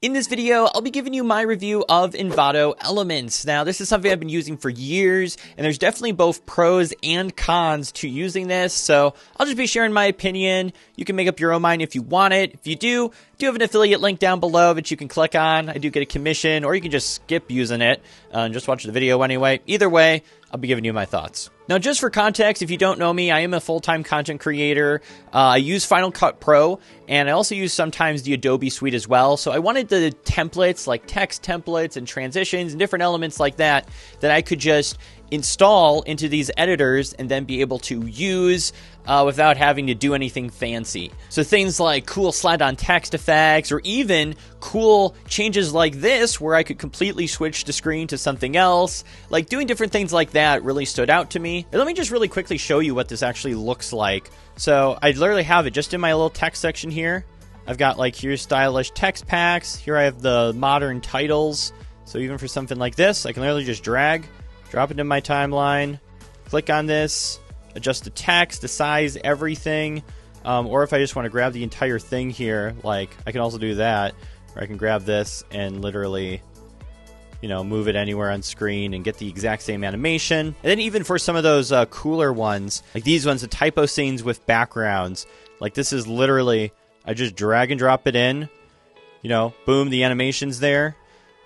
In this video, I'll be giving you my review of Envato Elements. Now, this is something I've been using for years, and there's definitely both pros and cons to using this, so I'll just be sharing my opinion. You can make up your own mind if you want it. If you do have an affiliate link down below that you can click on. I do get a commission, or you can just skip using it and just watch the video anyway. Either way, I'll be giving you my thoughts. Now, just for context, if you don't know me, I am a full-time content creator. I use Final Cut Pro, and I also use sometimes the Adobe Suite as well. So I wanted the templates, like text templates and transitions and different elements like that I could just install into these editors and then be able to use without having to do anything fancy. So things like cool slide-on text effects, or even cool changes like this where I could completely switch the screen to something else. Like doing different things like that really stood out to me. And let me just really quickly show you what this actually looks like. So I literally have it just in my little text section here. I've got like here's stylish text packs. Here I have the modern titles. So even for something like this, I can literally just drag, drop it in my timeline, click on this, adjust the text, the size, everything. Or if I just want to grab the entire thing here, like I can also do that, or I can grab this and literally, move it anywhere on screen and get the exact same animation. And then even for some of those cooler ones, like these ones, the typo scenes with backgrounds, like this is literally, I just drag and drop it in, boom, the animation's there.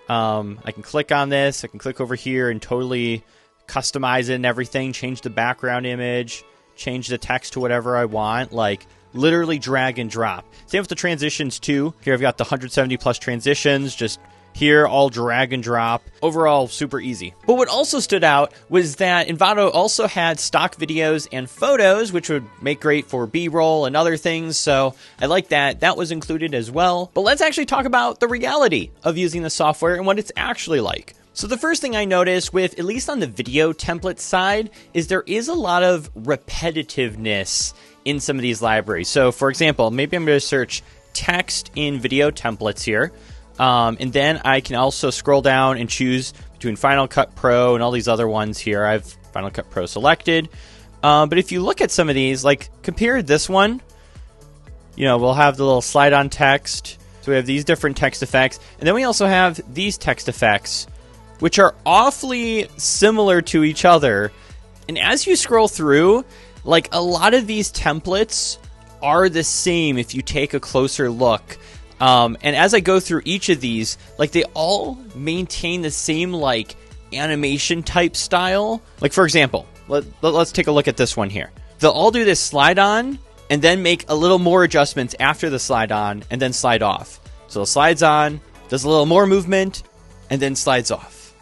I can click on this, I can click over here and totally customize it and everything, change the background image, change the text to whatever I want, like literally drag and drop. Same with the transitions too. Here I've got the 170 plus transitions, just here all drag and drop. Overall, super easy. But what also stood out was that Envato also had stock videos and photos, which would make great for B-roll and other things, so I like that. That was included as well. But let's actually talk about the reality of using the software and what it's actually like. So the first thing I noticed with, at least on the video template side, is there is a lot of repetitiveness in some of these libraries. So for example, maybe I'm going to search text in video templates here. And then I can also scroll down and choose between Final Cut Pro and all these other ones here. I have Final Cut Pro selected. But if you look at some of these, like compare this one, we'll have the little slide on text. So we have these different text effects. And then we also have these text effects, which are awfully similar to each other. And as you scroll through, like a lot of these templates are the same if you take a closer look. And as I go through each of these, like they all maintain the same like animation type style. Like for example, let's take a look at this one here. They'll all do this slide on and then make a little more adjustments after the slide on and then slide off. So it slides on, does a little more movement, and then slides off.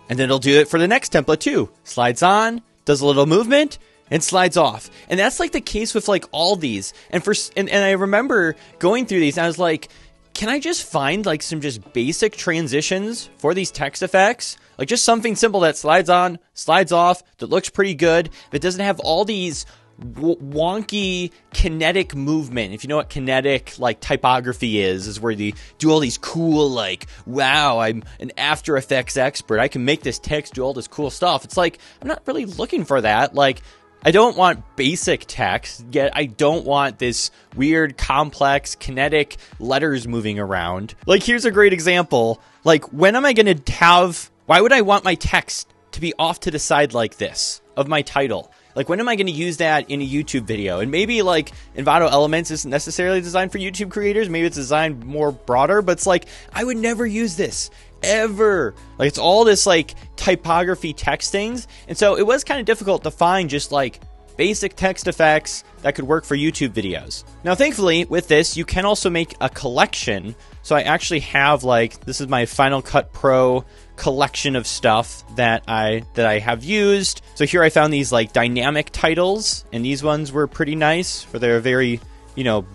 And then it'll do it for the next template too. Slides on, does a little movement, and slides off. And that's like the case with like all these. And I remember going through these and I was like, can I just find like some just basic transitions for these text effects? Like just something simple that slides on, slides off, that looks pretty good, that doesn't have all these wonky kinetic movement. If you know what kinetic like typography is where they do all these cool like, wow, I'm an After Effects expert, I can make this text do all this cool stuff. It's like, I'm not really looking for that. Like, I don't want basic text, yet I don't want this weird, complex, kinetic letters moving around. Like, here's a great example. Like, when am I going to why would I want my text to be off to the side like this of my title? Like, when am I going to use that in a YouTube video? And maybe, like, Envato Elements isn't necessarily designed for YouTube creators. Maybe it's designed more broader, but it's like, I would never use this. Ever. Like, it's all this, like, typography text things. And so it was kind of difficult to find just, like, basic text effects that could work for YouTube videos. Now, thankfully, with this, you can also make a collection. So I actually have, like, this is my Final Cut Pro collection of stuff that I have used. So here I found these like dynamic titles, and these ones were pretty nice for their very,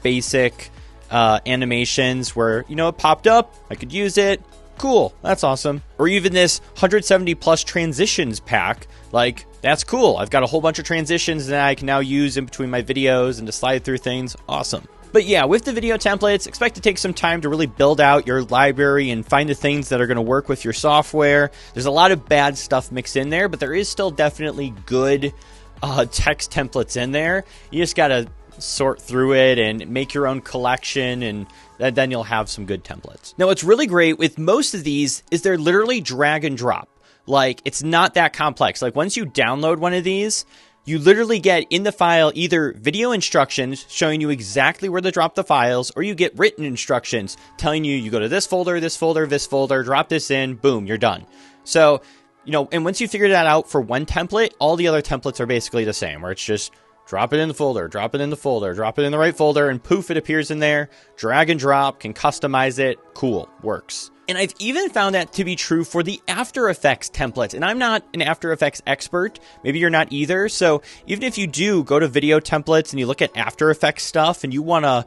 basic animations where, it popped up, I could use it. Cool, that's awesome. Or even this 170 plus transitions pack, like that's cool. I've got a whole bunch of transitions that I can now use in between my videos and to slide through things. Awesome. But yeah, with the video templates, expect to take some time to really build out your library and find the things that are going to work with your software. There's a lot of bad stuff mixed in there, but there is still definitely good text templates in there. You just got to sort through it and make your own collection, and then you'll have some good templates. Now, what's really great with most of these is they're literally drag and drop. Like, it's not that complex. Like, once you download one of these, you literally get in the file either video instructions showing you exactly where to drop the files, or you get written instructions telling you go to this folder, this folder, this folder, drop this in, boom, you're done. So, and once you figure that out for one template, all the other templates are basically the same, where it's just drop it in the folder, drop it in the folder, drop it in the right folder, and poof, it appears in there. Drag and drop, can customize it. Cool, works. And I've even found that to be true for the After Effects templates. And I'm not an After Effects expert. Maybe you're not either. So even if you do go to video templates and you look at After Effects stuff and you want to,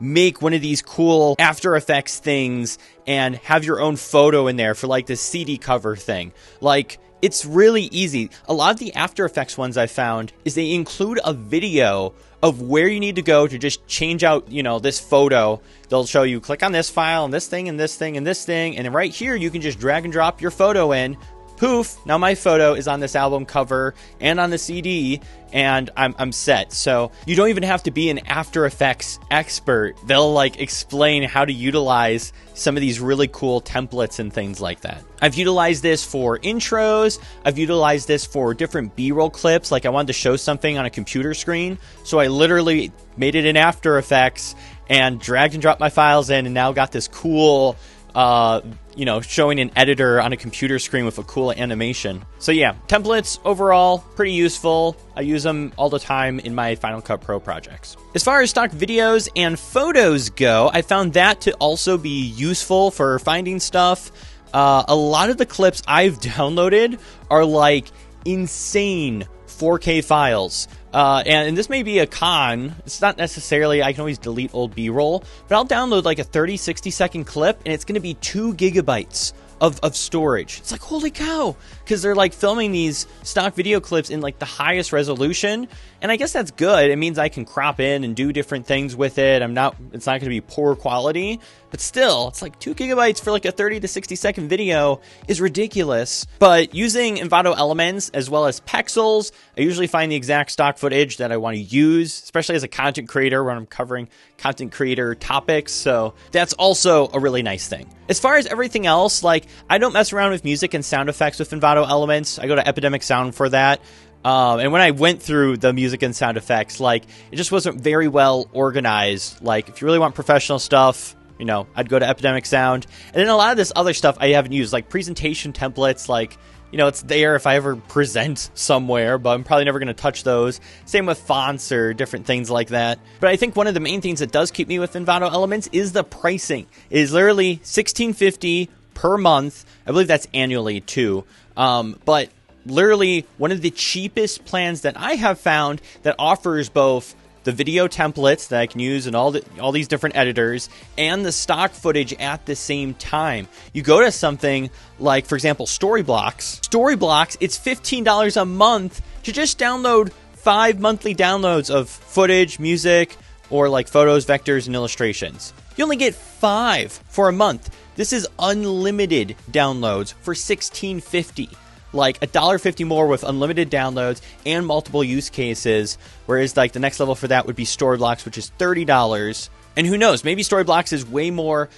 make one of these cool After Effects things and have your own photo in there for like the CD cover thing, like, it's really easy. A lot of the After Effects ones I found is they include a video of where you need to go to just change out, this photo. They'll show you click on this file and this thing and this thing and this thing. And then right here, you can just drag and drop your photo in. Poof, now my photo is on this album cover and on the CD, and I'm set. So you don't even have to be an After Effects expert. They'll like explain how to utilize some of these really cool templates and things like that. I've utilized this for intros. I've utilized this for different B-roll clips. Like I wanted to show something on a computer screen. So I literally made it in After Effects and dragged and dropped my files in, and now got this cool showing an editor on a computer screen with a cool animation. So yeah, templates overall, pretty useful. I use them all the time in my Final Cut Pro projects. As far as stock videos and photos go, I found that to also be useful for finding stuff. A lot of the clips I've downloaded are like insane 4K files. And this may be a con. It's not necessarily, I can always delete old B-roll, but I'll download like a 30-60 second clip and it's going to be 2 gigabytes of storage. It's like, holy cow, because they're like filming these stock video clips in like the highest resolution. And I guess that's good. It means I can crop in and do different things with it. It's not going to be poor quality, but still, it's like 2 gigabytes for like a 30 to 60 second video is ridiculous. But using Envato Elements as well as Pexels, I usually find the exact stock footage that I want to use, especially as a content creator when I'm covering content creator topics. So that's also a really nice thing. As far as everything else, like I don't mess around with music and sound effects with Envato Elements. I go to Epidemic Sound for that. And when I went through the music and sound effects, like it just wasn't very well organized. Like if you really want professional stuff, I'd go to Epidemic Sound. And then a lot of this other stuff I haven't used, like presentation templates, like, it's there if I ever present somewhere, but I'm probably never going to touch those. Same with fonts or different things like that. But I think one of the main things that does keep me with Envato Elements is the pricing. It is literally $16.50 per month. I believe that's annually too. But literally one of the cheapest plans that I have found that offers both the video templates that I can use in all these different editors and the stock footage at the same time. You go to something like, for example, Storyblocks. Storyblocks, it's $15 a month to just download 5 monthly downloads of footage, music, or like photos, vectors, and illustrations. You only get 5 for a month. This is unlimited downloads for $16.50. Like $1.50 more with unlimited downloads and multiple use cases, whereas like the next level for that would be Storyblocks, which is $30. And who knows, maybe Storyblocks has way more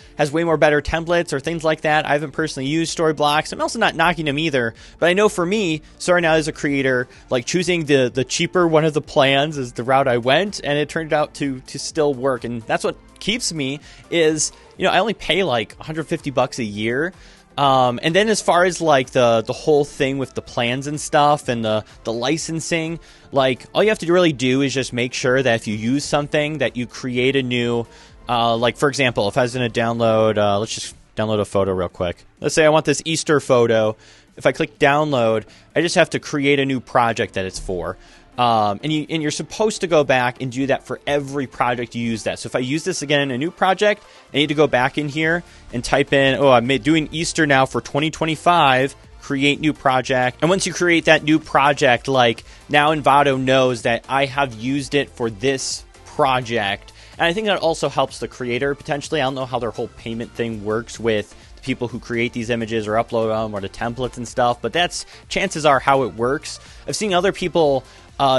better templates or things like that. I haven't personally used Storyblocks. I'm also not knocking them either, but I know for me, starting out as a creator, like choosing the cheaper one of the plans is the route I went, and it turned out to still work. And that's what keeps me is, I only pay like $150 a year. And then as far as like the whole thing with the plans and stuff and the licensing, like all you have to really do is just make sure that if you use something that you create a new, like for example, if I was going to download, let's just download a photo real quick. Let's say I want this Easter photo. If I click download, I just have to create a new project that it's for. And you're supposed to go back and do that for every project you use that. So if I use this again in a new project, I need to go back in here and type in, I'm doing Easter now for 2025, create new project. And once you create that new project, like now Envato knows that I have used it for this project. And I think that also helps the creator potentially. I don't know how their whole payment thing works with the people who create these images or upload them or the templates and stuff, but that's chances are how it works. I've seen other people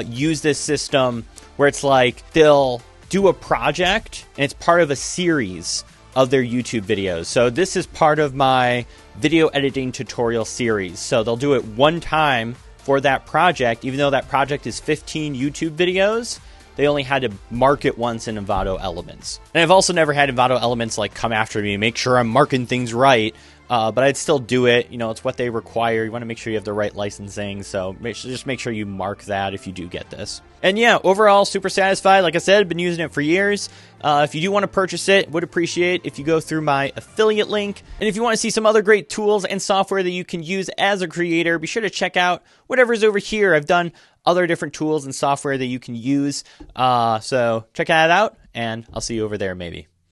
use this system where it's like they'll do a project, and it's part of a series of their YouTube videos. So this is part of my video editing tutorial series. So they'll do it one time for that project, even though that project is 15 YouTube videos. They only had to mark it once in Envato Elements. And I've also never had Envato Elements like come after me, make sure I'm marking things right. But I'd still do it. You know, it's what they require. You want to make sure you have the right licensing. So just make sure you mark that if you do get this. And yeah, overall, super satisfied. Like I said, I've been using it for years. If you do want to purchase it, would appreciate if you go through my affiliate link. And if you want to see some other great tools and software that you can use as a creator, be sure to check out whatever's over here. I've done other different tools and software that you can use. So check that out, and I'll see you over there maybe.